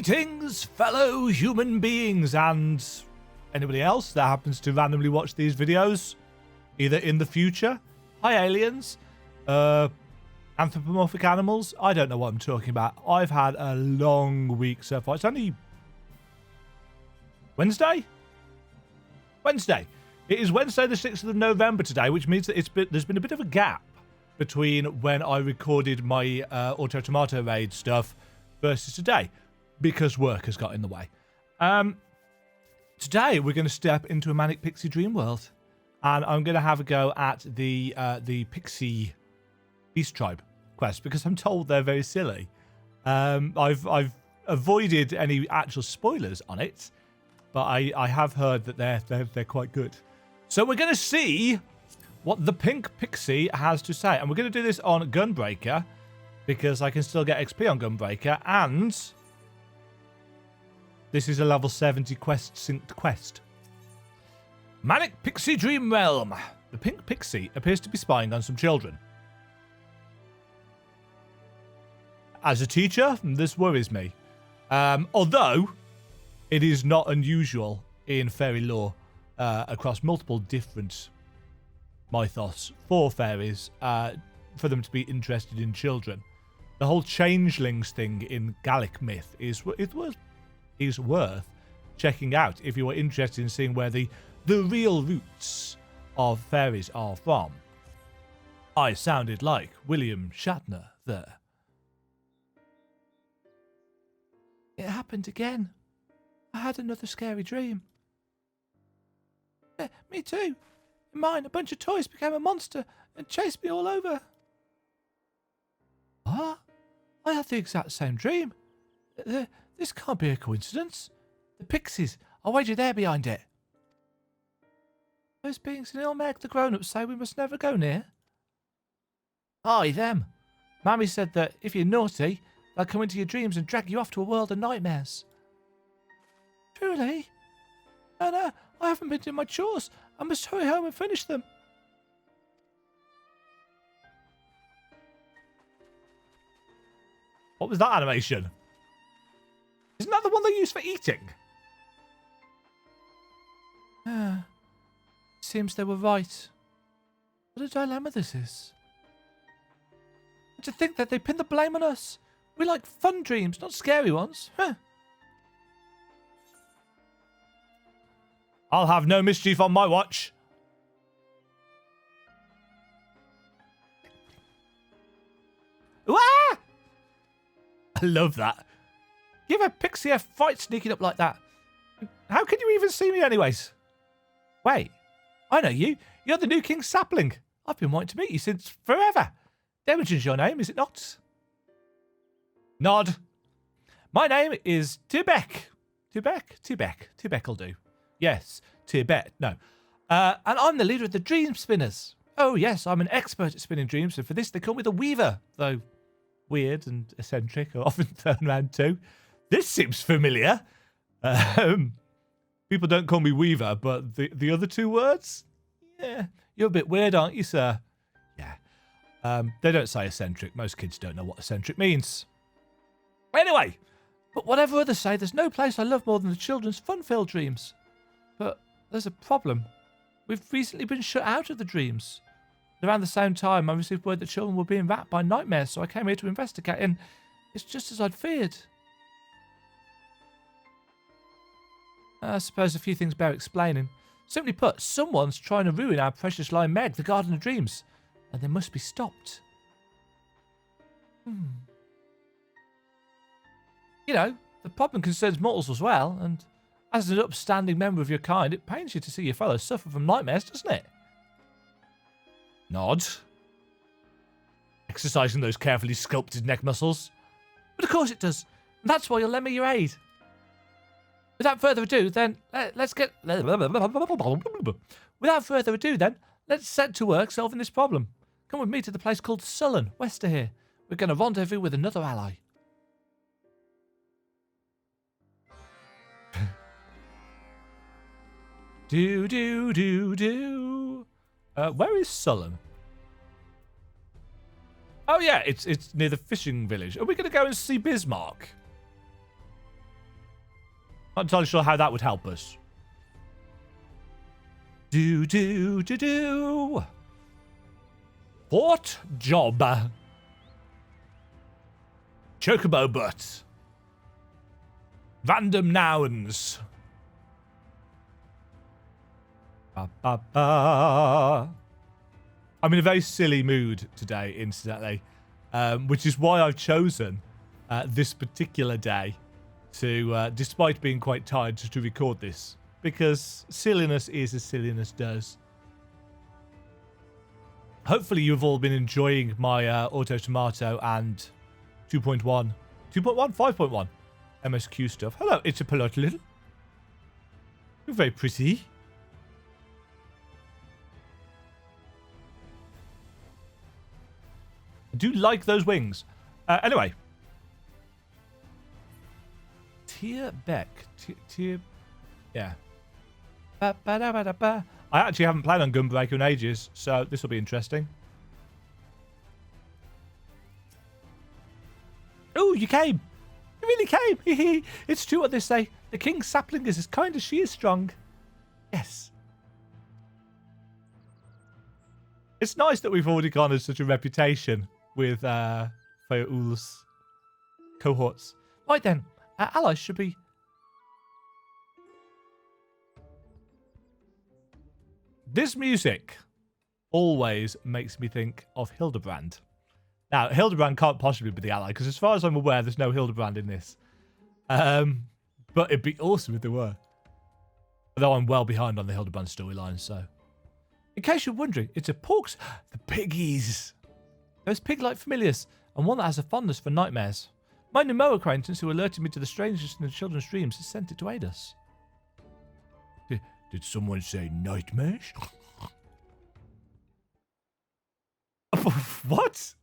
Greetings, fellow human beings, and anybody else that happens to randomly watch these videos, either in the future. Hi, aliens. Anthropomorphic animals. I don't know what I'm talking about. I've had a long week so far. It's only Wednesday? Wednesday. It is Wednesday the 6th of November today, which means that there's been a bit of a gap between when I recorded my Auto Tomato Raid stuff versus today, because work has got in the way. Today we're going to step into a Manic Pixie dream world, and I'm going to have a go at the Pixie Beast Tribe quest, because I'm told they're very silly. I've avoided any actual spoilers on it, but I have heard that they're quite good. So we're going to see what the pink Pixie has to say, and we're going to do this on Gunbreaker, because I can still get XP on Gunbreaker, and this is a level 70 quest synced quest. Manic Pixie Dream Realm. The pink Pixie appears to be spying on some children. As a teacher, this worries me. Although it is not unusual in fairy lore across multiple different mythos for fairies for them to be interested in children. The whole changelings thing in Gallic myth is worth checking out if you are interested in seeing where the real roots of fairies are from. I sounded like William Shatner there. It happened again. I had another scary dream. Yeah, me too. In mine, a bunch of toys became a monster and chased me all over. What? I had the exact same dream. This can't be a coincidence. The Pixies, I'll wager they're behind it. Those beings in Ilmeg, the grown-ups say we must never go near. Aye, them. Mammy said that if you're naughty, they'll come into your dreams and drag you off to a world of nightmares. Truly? No, I haven't been doing my chores. I must hurry home and finish them. What was that animation? Isn't that the one they use for eating? Seems they were right. What a dilemma this is. To think that they pinned the blame on us. We like fun dreams, not scary ones. Huh. I'll have no mischief on my watch. Wah! I love that. Give a Pixie a fight sneaking up like that. How can you even see me anyways? Wait, I know you. You're the new King Sapling. I've been wanting to meet you since forever. Demajen's your name, is it not? Nod. My name is Tibek. Tibek will do. Yes, Tibet. No. And I'm the leader of the Dreamspinners. Oh, yes, I'm an expert at spinning dreams, and for this they call me the Weaver, though weird and eccentric are often thrown around too. This seems familiar. People don't call me Weaver, but the other two words? Yeah, you're a bit weird, aren't you, sir? Yeah. They don't say eccentric. Most kids don't know what eccentric means. Anyway, but whatever others say, there's no place I love more than the children's fun-filled dreams. But there's a problem. We've recently been shut out of the dreams. Around the same time, I received word that children were being racked by nightmares, so I came here to investigate, and it's just as I'd feared. I suppose a few things bear explaining. Simply put, someone's trying to ruin our precious line Meg, the Garden of Dreams, and they must be stopped. You know, the problem concerns mortals as well, and as an upstanding member of your kind, it pains you to see your fellows suffer from nightmares, doesn't it? Nod. Exercising those carefully sculpted neck muscles. But of course it does. And that's why you'll lend me your aid. Without further ado, then, let's set to work solving this problem. Come with me to the place called Sullen, west of here. We're going to rendezvous with another ally. Where is Sullen? Oh yeah, it's near the fishing village. Are we going to go and see Bismarck? Not entirely sure how that would help us. Do. What job? Chocobo butt. Random nouns. I'm in a very silly mood today, incidentally, which is why I've chosen this particular day to, despite being quite tired, to record this. Because silliness is as silliness does. Hopefully you've all been enjoying my Auto Tomato and 2.1, 5.1 MSQ stuff. Hello, it's a polite little. You're very pretty. I do like those wings. Anyway. Tier Beck. Tier... Yeah. I actually haven't played on Gunbreaker in ages, so this will be interesting. Oh, you came. You really came. It's true what they say. The king's sapling is as kind as she is strong. Yes. It's nice that we've already garnered such a reputation with Fayaul's cohorts. Right then, our allies should be... This music always makes me think of Hildebrand. Now, Hildebrand can't possibly be the ally, because as far as I'm aware, there's no Hildebrand in this. But it'd be awesome if there were. Although I'm well behind on the Hildebrand storyline, so... In case you're wondering, it's a porks... The piggies! Those pig-like familiars, and one that has a fondness for nightmares. My Nemo acquaintance who alerted me to the strangeness in the children's dreams has sent it to aid us. Did someone say nightmares? What?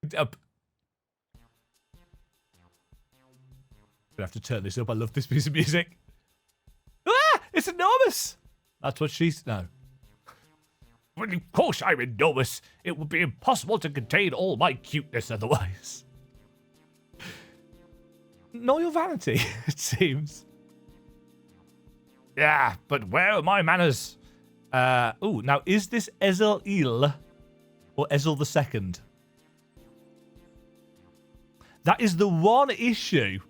I'm gonna have to turn this up. I love this piece of music. Ah! It's enormous! That's what she's... No. Well, of course I'm enormous. It would be impossible to contain all my cuteness otherwise. Nor your vanity, it seems. Yeah, but where are my manners? Oh, now is this Ezel-Il or Ezel II? That is the one issue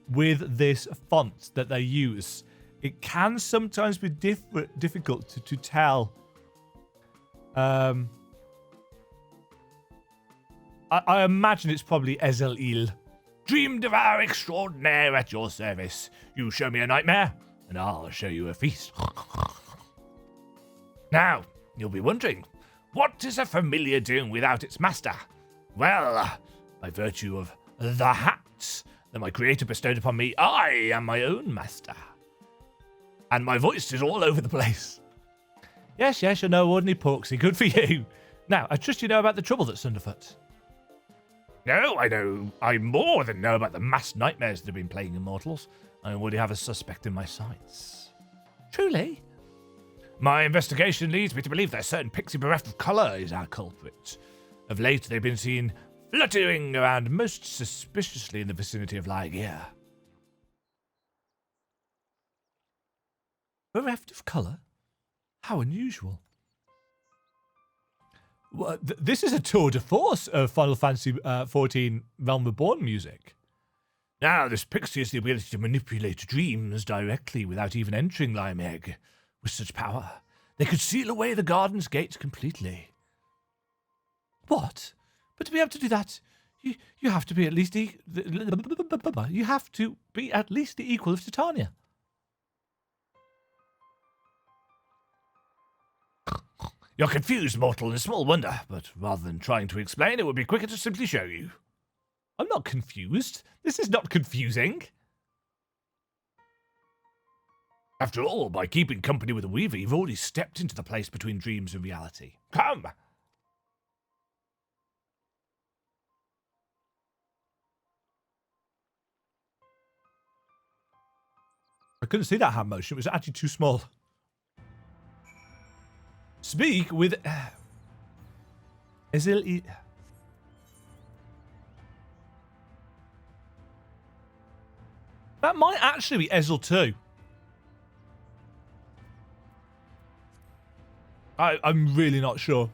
with this font that they use. It can sometimes be difficult to tell. I imagine it's probably Ezel-Il. Dream devour extraordinaire at your service. You show me a nightmare, and I'll show you a feast. Now, you'll be wondering, what is a familiar doing without its master? Well, by virtue of the hat that my creator bestowed upon me, I am my own master. And my voice is all over the place. Yes, you're no ordinary porksy. Good for you. Now, I trust you know about the trouble that's underfoot. No, I know. I more than know about the mass nightmares that have been plaguing immortals. I already have a suspect in my sights. Truly? My investigation leads me to believe that a certain pixie bereft of colour is our culprit. Of late, they've been seen fluttering around most suspiciously in the vicinity of Lygia. Bereft of colour? How unusual. Well, this is a tour de force of Final Fantasy XIV Realm Reborn music. Now, this pixie has the ability to manipulate dreams directly without even entering Limeg. With such power, they could seal away the garden's gates completely. What? But to be able to do that, you have to be at least the equal of Titania. You're confused, mortal, and small wonder, but rather than trying to explain, it would be quicker to simply show you. I'm not confused. This is not confusing. After all, by keeping company with a weaver, you've already stepped into the place between dreams and reality. Come! I couldn't see that hand motion. It was actually too small. Speak with... Ezel-Il... That might actually be Ezel too. I'm really not sure.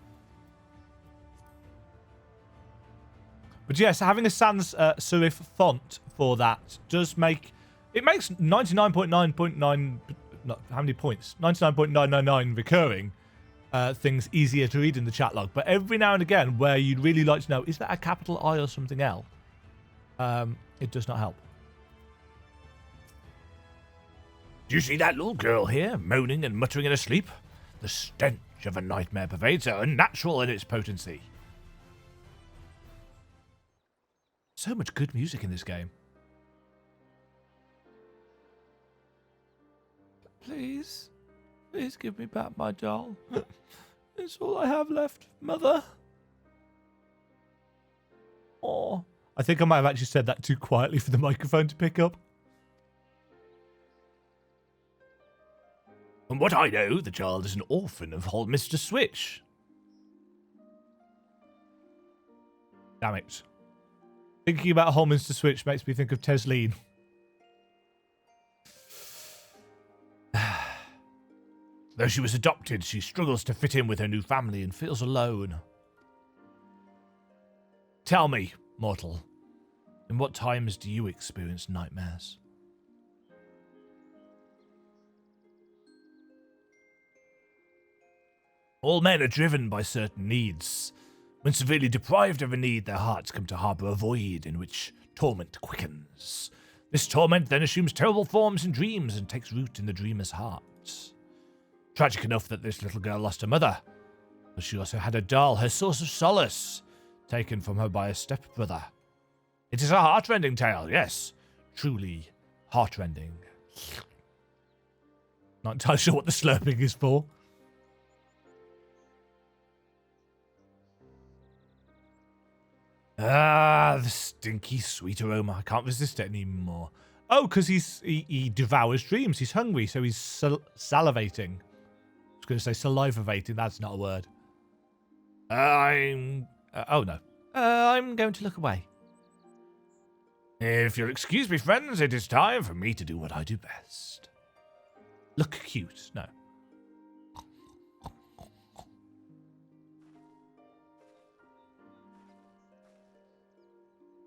But yes, having a sans serif font for that does make... It makes 99.9.9... How many points? 99.999 recurring things easier to read in the chat log. But every now and again, where you'd really like to know, is that a capital I or something else? It does not help. Do you see that little girl here, moaning and muttering in her sleep? The stench of a nightmare pervades her, unnatural in its potency. So much good music in this game. Please. Please give me back my doll. It's all I have left, Mother. Oh. I think I might have actually said that too quietly for the microphone to pick up. From what I know, the child is an orphan of old Mr. Switch. Damn it. Thinking about whole Mr. Switch makes me think of Tesleen. Though she was adopted, she struggles to fit in with her new family and feels alone. Tell me, mortal, in what times do you experience nightmares? All men are driven by certain needs. When severely deprived of a need, their hearts come to harbour a void in which torment quickens. This torment then assumes terrible forms in dreams and takes root in the dreamer's heart. Tragic enough that this little girl lost her mother, but she also had a doll, her source of solace, taken from her by a stepbrother. It is a heartrending tale, yes, truly heartrending. Not entirely sure what the slurping is for. Ah, the stinky sweet aroma. I can't resist it anymore. Oh, because he devours dreams. He's hungry, so he's salivating. I was going to say salivating. That's not a word. Oh, no. I'm going to look away. If you'll excuse me, friends, it is time for me to do what I do best. Look cute. No.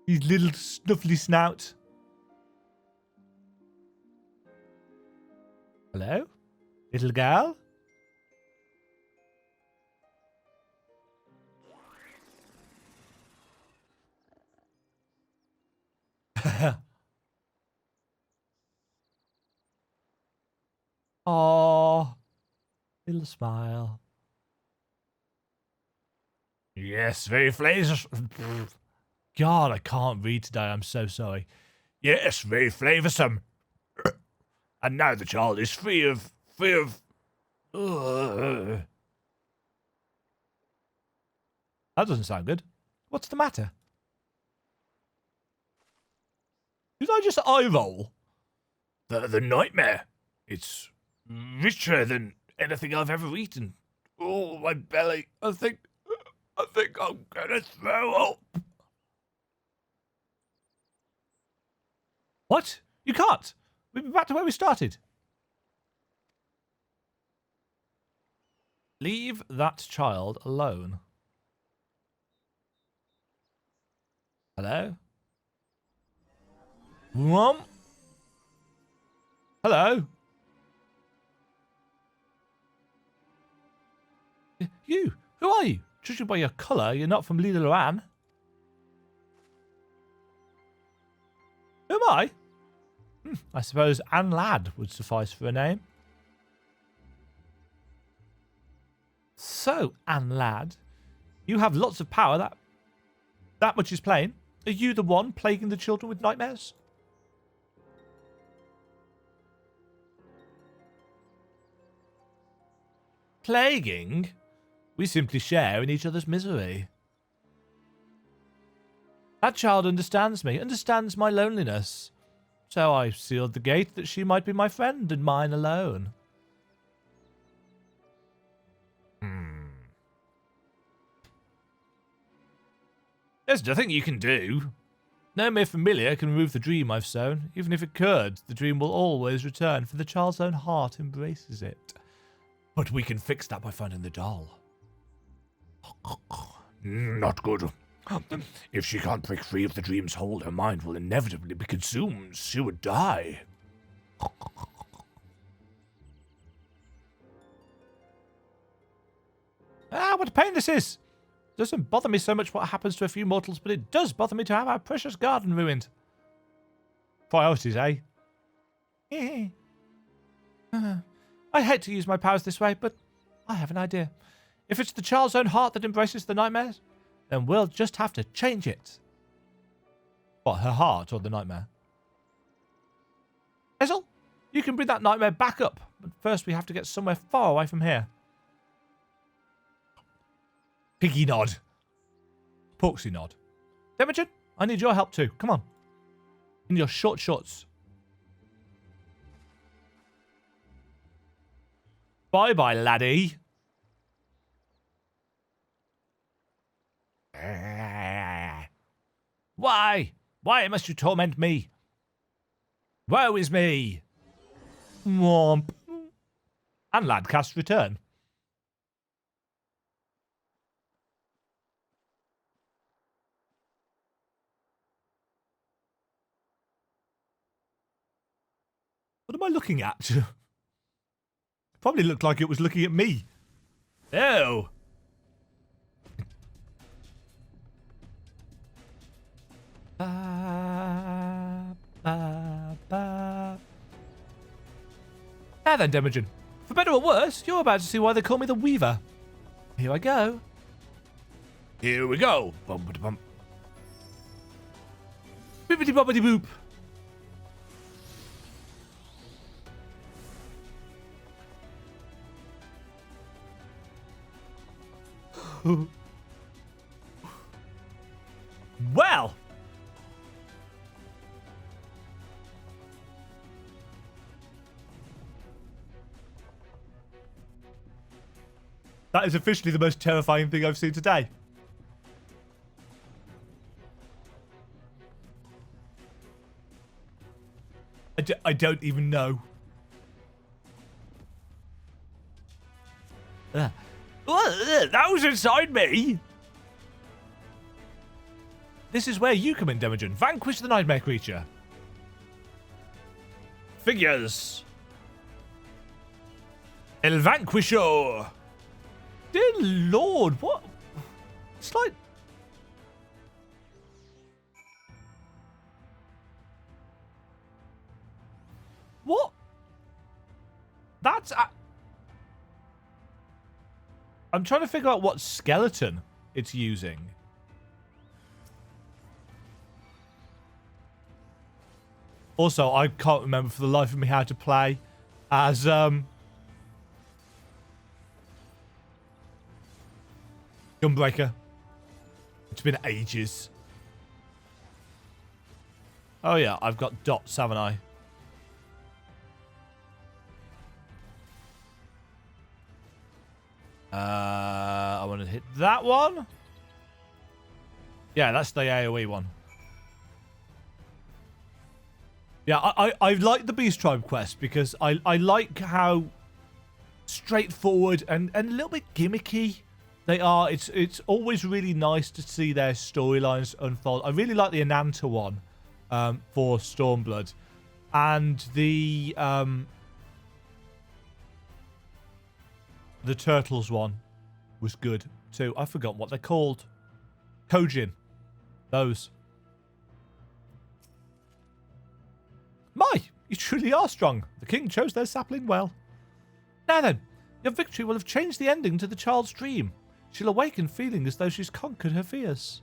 His little snuffly snout. Hello? Little girl? Oh, little smile. Yes, very flavors. God, I can't read today. I'm so sorry. Yes, very flavoursome. And now the child is free of. That doesn't sound good. What's the matter? Did I just eye roll? The nightmare. It's richer than anything I've ever eaten. Oh, my belly. I think I'm gonna throw up. What? You can't. We'll be back to where we started. Leave that child alone. Hello? Mom? Hello? You? Who are you? Judging by your colour, you're not from Lila Loran. Who am I? I suppose Anne Ladd would suffice for a name. So, Anne Ladd, you have lots of power. That much is plain. Are you the one plaguing the children with nightmares? Plaguing? We simply share in each other's misery. That child understands me, understands my loneliness. So I sealed the gate that she might be my friend and mine alone. There's nothing you can do. No mere familiar can remove the dream I've sown. Even if it could, the dream will always return, for the child's own heart embraces it. But we can fix that by finding the doll. Not good. If she can't break free of the dream's hold, her mind will inevitably be consumed. She would die. Ah, what a pain this is! Doesn't bother me so much what happens to a few mortals, but it does bother me to have our precious garden ruined. Priorities, eh? I hate to use my powers this way, but I have an idea. If it's the child's own heart that embraces the nightmares, then we'll just have to change it. What, her heart or the nightmare? Hazel, you can bring that nightmare back up, but first we have to get somewhere far away from here. Piggy nod. Porksy nod. Demajen, I need your help too. Come on. In your short shorts. Bye-bye, laddie. Why? Why must you torment me? Woe is me. Womp. And Ladcast return. What am I looking at? Probably looked like it was looking at me. Oh. Now then, Demajen. For better or worse, you're about to see why they call me the Weaver. Here I go. Here we go. Bump-a-bump. Bippity-boppity-boop. Well. That is officially the most terrifying thing I've seen today. I don't even know. That was inside me. This is where you come in, Demajen. Vanquish the nightmare creature. Figures. El Vanquisho. Dear Lord, what? It's like... What? That's... I'm trying to figure out what skeleton it's using. Also, I can't remember for the life of me how to play as Gunbreaker. It's been ages. Oh yeah, I've got dots, haven't I? I want to hit that one. Yeah, that's the AoE one. Yeah, I like the Beast Tribe quest because I like how straightforward and a little bit gimmicky they are. It's always really nice to see their storylines unfold. I really like the Ananta one for Stormblood, and the Turtles one was good too. I've forgotten what they're called. Kojin. Those. My, you truly are strong. The king chose their sapling well. Now then, your victory will have changed the ending to the child's dream. She'll awaken feeling as though she's conquered her fears.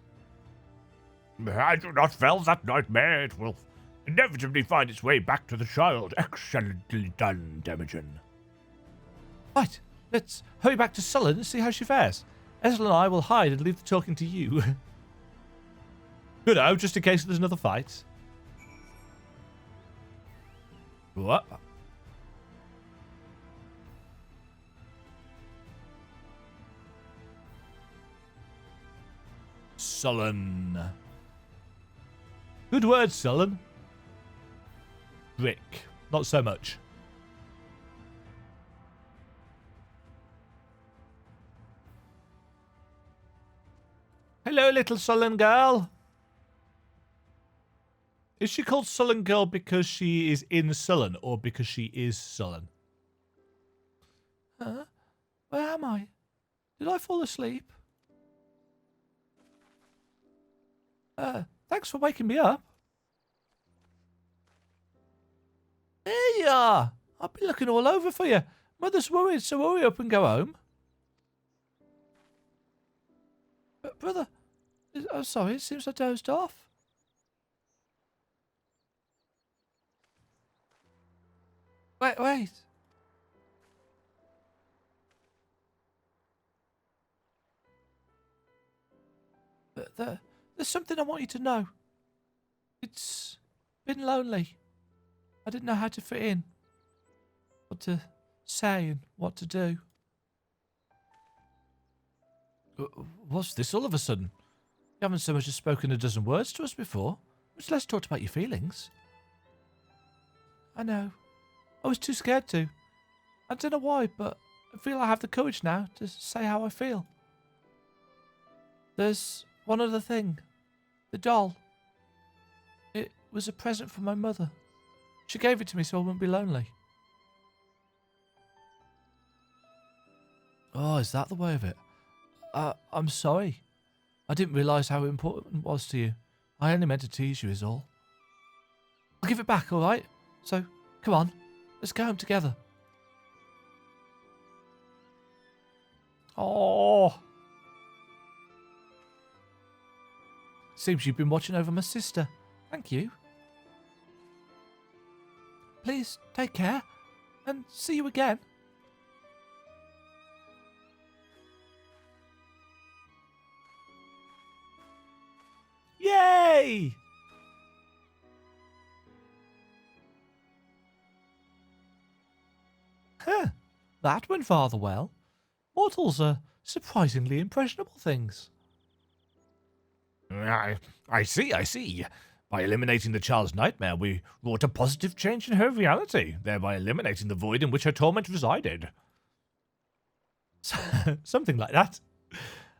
I do not fell that nightmare. It will inevitably find its way back to the child. Excellently done, Demajen. Right, let's hurry back to Sullen and see how she fares. Ezra and I will hide and leave the talking to you. Good, just in case there's another fight. What? Sullen. Good word, Sullen. Brick. Not so much. Hello, little Sullen girl. Is she called Sullen girl because she is in Sullen or because she is Sullen? Huh? Where am I? Did I fall asleep? Thanks for waking me up. There you are. I've been looking all over for you. Mother's worried, so hurry up and go home. But brother, I'm sorry, it seems I dozed off. Wait. There's something I want you to know. It's been lonely. I didn't know how to fit in. What to say and what to do. What's this all of a sudden? You haven't so much as spoken a dozen words to us before. Much less talked about your feelings. I know. I was too scared to. I don't know why, but I feel I have the courage now to say how I feel. There's one other thing. The doll. It was a present from my mother. She gave it to me so I wouldn't be lonely. Oh, is that the way of it? I'm sorry. I didn't realise how important it was to you. I only meant to tease you is all. I'll give it back, alright? So, come on. Let's go home together. Oh. Seems you've been watching over my sister. Thank you. Please, take care. And see you again. Yay! Huh. That went rather well. Mortals are surprisingly impressionable things. I see. By eliminating the child's nightmare, we wrought a positive change in her reality, thereby eliminating the void in which her torment resided. Something like that.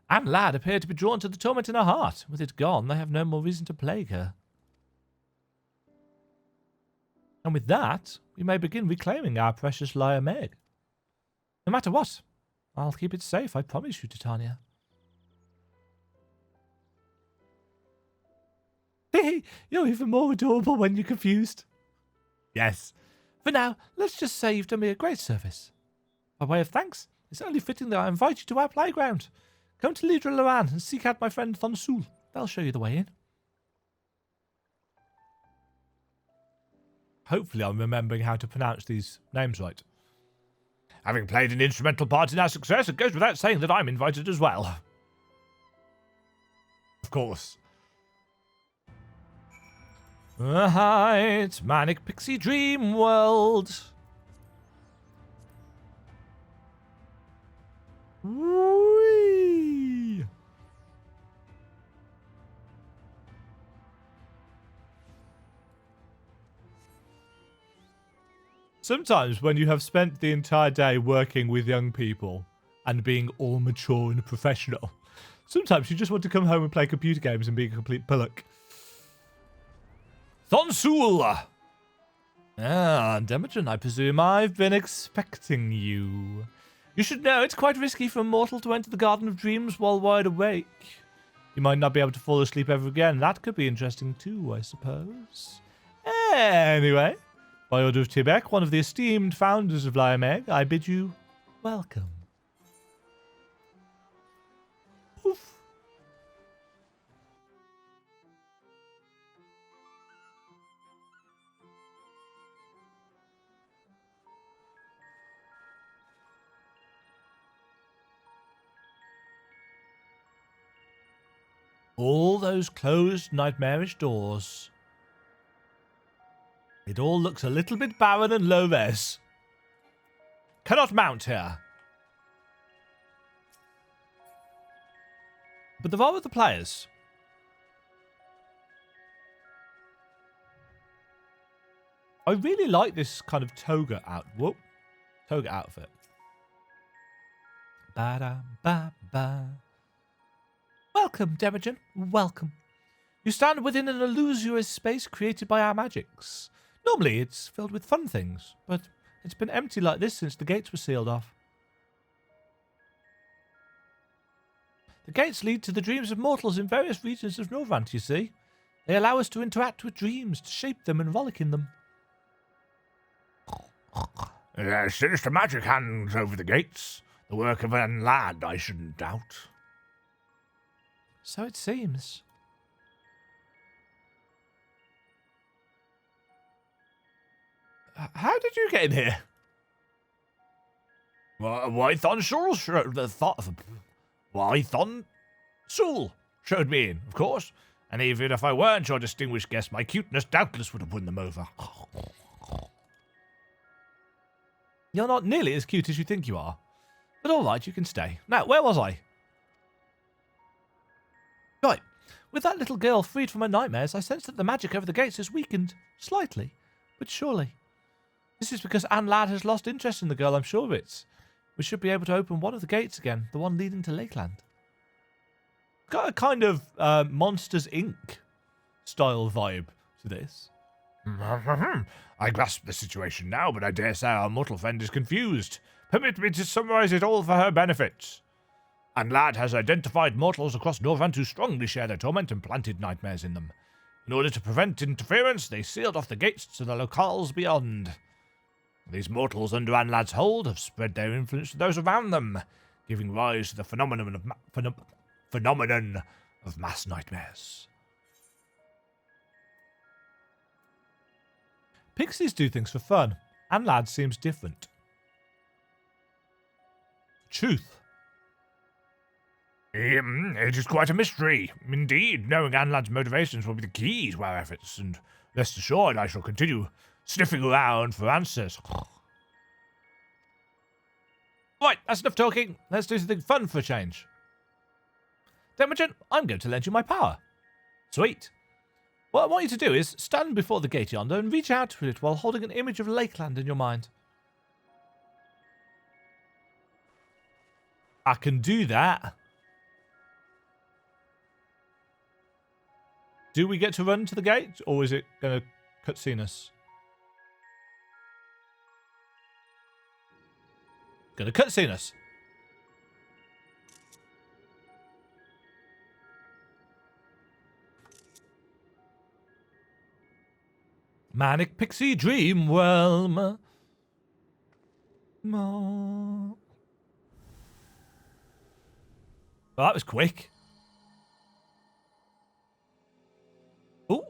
Anne Ladd appeared to be drawn to the torment in her heart. With it gone, they have no more reason to plague her. And with that, we may begin reclaiming our precious Lyre Meg. No matter what, I'll keep it safe, I promise you, Titania. You're even more adorable when you're confused. Yes. For now, let's just say you've done me a great service. By way of thanks, it's only fitting that I invite you to our playground. Come to Lidra Loran and seek out my friend Thonsul. They'll show you the way in. Hopefully I'm remembering how to pronounce these names right. Having played an instrumental part in our success, it goes without saying that I'm invited as well. Of course. Right, Manic Pixie Dream World. Whee! Sometimes when you have spent the entire day working with young people and being all mature and professional, sometimes you just want to come home and play computer games and be a complete pillock. Thonsul! Ah, Demajen, I presume I've been expecting you. You should know it's quite risky for a mortal to enter the Garden of Dreams while wide awake. You might not be able to fall asleep ever again. That could be interesting too, I suppose. Anyway, by order of Tibek, one of the esteemed founders of Lyre Meg, I bid you welcome. Oof. All those closed, nightmarish doors. It all looks a little bit barren and low-res. Cannot mount here. But there are other players. I really like this kind of toga outfit. Ba-da-ba-ba. Welcome, Demajen. Welcome. You stand within an illusory space created by our magics. Normally, it's filled with fun things, but it's been empty like this since the gates were sealed off. The gates lead to the dreams of mortals in various regions of Norvant, you see. They allow us to interact with dreams, to shape them and rollick in them. Sinister magic hangs over the gates. The work of an lad, I shouldn't doubt. So it seems. How did you get in here? Wython Soul showed me in, of course. And even if I weren't your distinguished guest, my cuteness doubtless would have won them over. You're not nearly as cute as you think you are. But all right, you can stay. Now, where was I? Right. With that little girl freed from her nightmares, I sense that the magic over the gates has weakened. Slightly, but surely. This is because Anne Ladd has lost interest in the girl, I'm sure of it. We should be able to open one of the gates again, the one leading to Lakeland. Got a kind of Monsters, Inc. style vibe to this. I grasp the situation now, but I dare say our mortal friend is confused. Permit me to summarize it all for her benefit. Anne Ladd has identified mortals across Norvant who strongly share their torment and planted nightmares in them. In order to prevent interference, they sealed off the gates to the locales beyond. These mortals under Anne Ladd's hold have spread their influence to those around them, giving rise to the phenomenon of mass nightmares. Pixies do things for fun. Anne Ladd seems different. Truth. It is quite a mystery. Indeed, knowing Anne Ladd's motivations will be the key to our efforts, and rest assured I shall continue sniffing around for answers. Right, that's enough talking. Let's do something fun for a change. Demajen, I'm going to lend you my power. Sweet. What I want you to do is stand before the gate yonder and reach out to it while holding an image of Lakeland in your mind. I can do that. Do we get to run to the gate, or is it going to cutscene us? Going to cutscene us. Manic Pixie Dream Realm. Well, that was quick. Oh.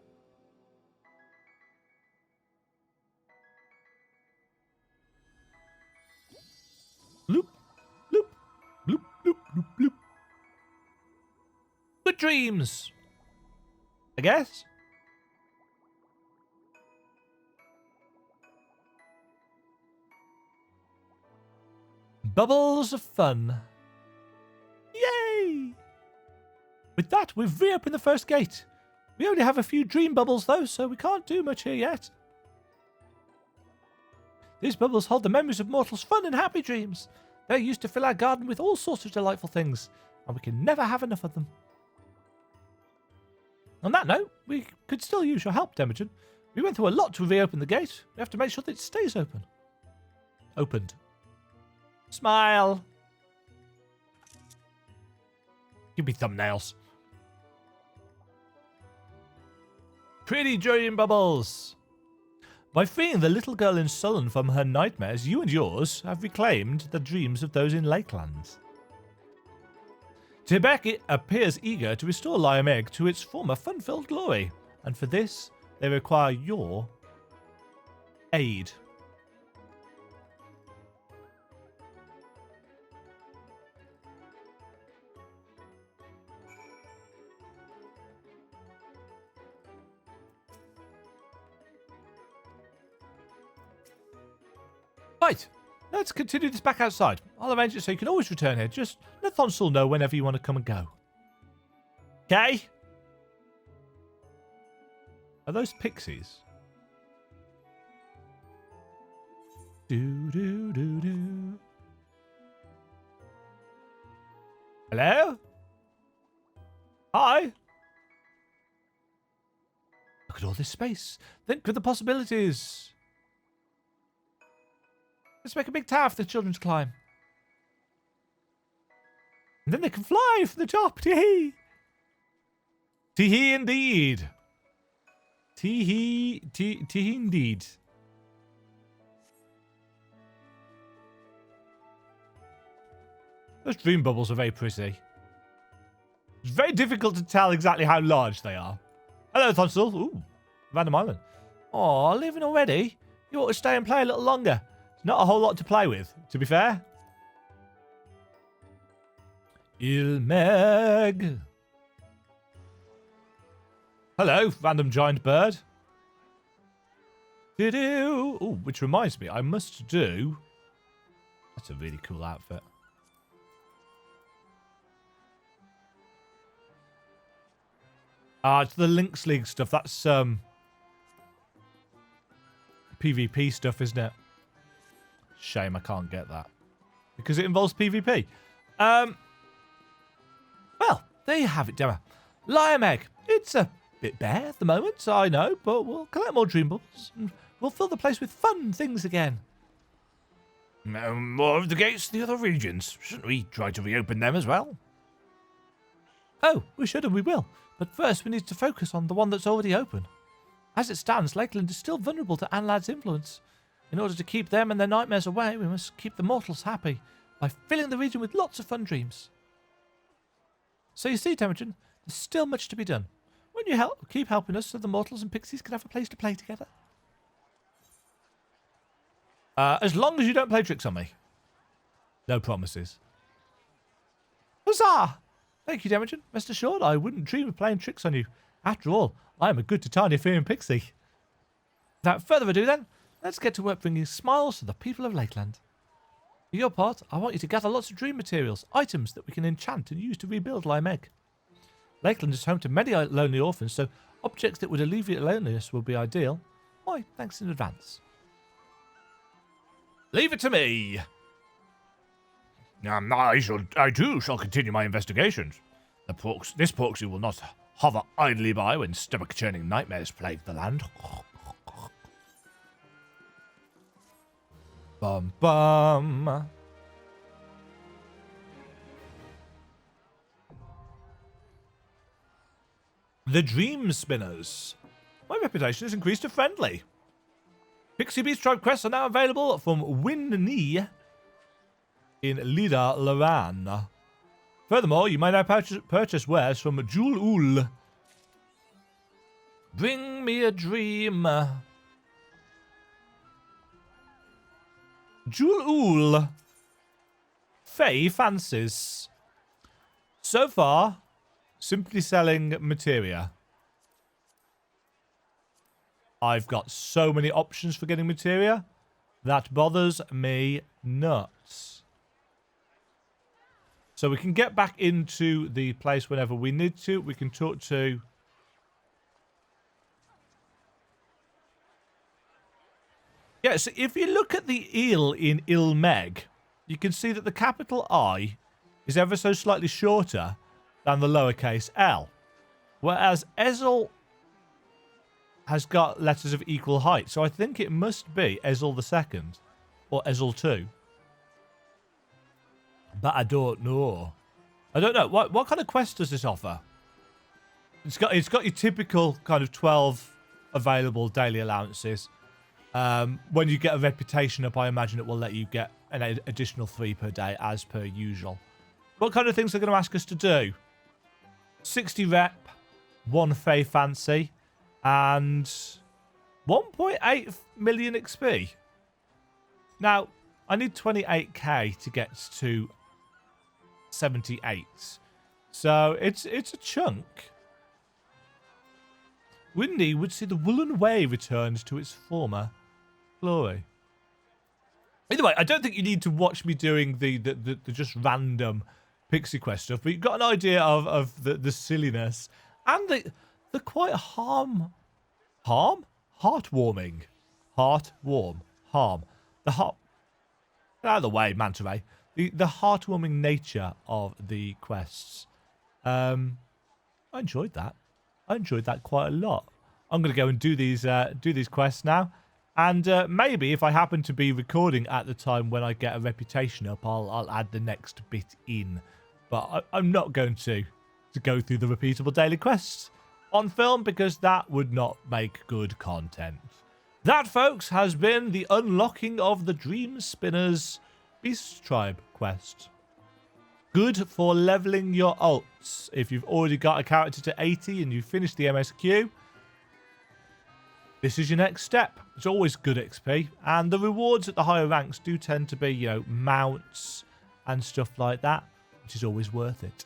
Loop, loop, loop, loop, loop, loop. Good dreams, I guess. Bubbles of fun. Yay! With that, we've reopened the first gate. We only have a few dream bubbles, though, so we can't do much here yet. These bubbles hold the memories of mortals' fun and happy dreams. They're used to fill our garden with all sorts of delightful things, and we can never have enough of them. On that note, we could still use your help, Demajen. We went through a lot to reopen the gate. We have to make sure that it stays open. Opened. Smile. Give me thumbnails. Pretty dream bubbles. By freeing the little girl in Sullen from her nightmares, you and yours have reclaimed the dreams of those in Lakeland. Tibek appears eager to restore Liam to its former fun-filled glory, and for this, they require your aid. Right, let's continue this back outside. I'll arrange it so you can always return here. Just let Thonsul know whenever you want to come and go. Okay? Are those pixies? Do, do, do, do. Hello? Hi? Look at all this space. Think of the possibilities. Let's make a big tower for the children to climb. And then they can fly from the top. Tee-hee. Tee-hee indeed. Tee-hee. Tee-hee indeed. Those dream bubbles are very pretty. It's very difficult to tell exactly how large they are. Hello, Tonsil. Ooh, Random Island. Aw, leaving already? You ought to stay and play a little longer. There's not a whole lot to play with, to be fair. Ilmeg. Hello, random giant bird. Do-do. Ooh, which reminds me, I must do... That's a really cool outfit. It's the Lynx League stuff. That's PvP stuff, isn't it? Shame I can't get that. Because it involves PvP. Well, there you have it, Dema. Lion Egg. It's a bit bare at the moment, I know, but we'll collect more dream bubbles and we'll fill the place with fun things again. More of the gates to the other regions. Shouldn't we try to reopen them as well? Oh, we should and we will. But first we need to focus on the one that's already open. As it stands, Lakeland is still vulnerable to Anlad's influence. In order to keep them and their nightmares away, we must keep the mortals happy by filling the region with lots of fun dreams. So you see, Demajen, there's still much to be done. Won't you keep helping us so the mortals and pixies can have a place to play together? As long as you don't play tricks on me. No promises. Huzzah! Thank you, Demajen. Rest assured, I wouldn't dream of playing tricks on you. After all, I am a good Titania-fearing pixie. Without further ado then, let's get to work bringing smiles to the people of Lakeland. For your part, I want you to gather lots of dream materials, items that we can enchant and use to rebuild Limeg. Lakeland is home to many lonely orphans, so objects that would alleviate loneliness will be ideal. Why, thanks in advance. Leave it to me! I too shall continue my investigations. This proxy will not hover idly by when stomach-churning nightmares plague the land. Bum bum. The Dreamspinners. My reputation has increased to friendly. Pixie Beast Tribe quests are now available from Winnie in Lida, Loran. Furthermore, you may now purchase wares from Jul-Ul. Bring me a dream. Jul-Ul. Faye Fancies. So far, simply selling materia. I've got so many options for getting materia. That bothers me nuts. So we can get back into the place whenever we need to. We can talk to... Yeah, so if you look at the eel in Ilmeg, you can see that the capital I is ever so slightly shorter than the lowercase l. Whereas Ezel has got letters of equal height. So I think it must be Ezel II or Ezel II. But I don't know. I don't know. What kind of quest does this offer? It's got your typical kind of 12 available daily allowances. When you get a reputation up, I imagine it will let you get an additional 3 per day as per usual. What kind of things are going to ask us to do? 60 rep, 1 Fae Fancy, and 1.8 million XP. Now, I need 28k to get to 78. So it's a chunk. Windy would see the Woolen Way returned to its former glory. Either way, I don't think you need to watch me doing the just random Pixie Quest stuff, but you've got an idea of the silliness and the quite heartwarming. Get out of the way, Manta Ray. The heartwarming nature of the quests. I enjoyed that. I enjoyed that quite a lot. I'm going to go and do these quests now. And maybe if I happen to be recording at the time when I get a reputation up, I'll add the next bit in. But I'm not going to go through the repeatable daily quests on film because that would not make good content. That, folks, has been the unlocking of the Dreamspinners Beast Tribe quest. Good for leveling your alts. If you've already got a character to 80 and you've finished the MSQ, this is your next step. It's always good XP, and the rewards at the higher ranks do tend to be, you know, mounts and stuff like that, which is always worth it.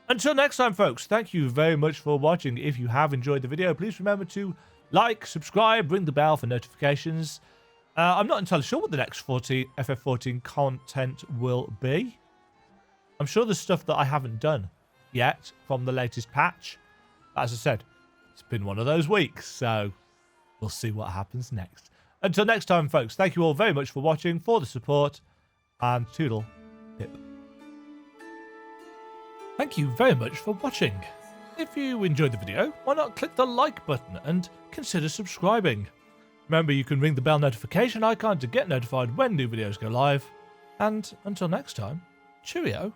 Until next time, folks, thank you very much for watching. If you have enjoyed the video, please remember to like, subscribe, ring the bell for notifications. I'm not entirely sure what the next FF14 content will be. I'm sure there's stuff that I haven't done yet from the latest patch. As I said, it's been one of those weeks, so we'll see what happens next. Until next time, folks, thank you all very much for watching, for the support, and toodle pip. Thank you very much for watching. If you enjoyed the video, why not click the like button and consider subscribing. Remember, you can ring the bell notification icon to get notified when new videos go live. And until next time, cheerio.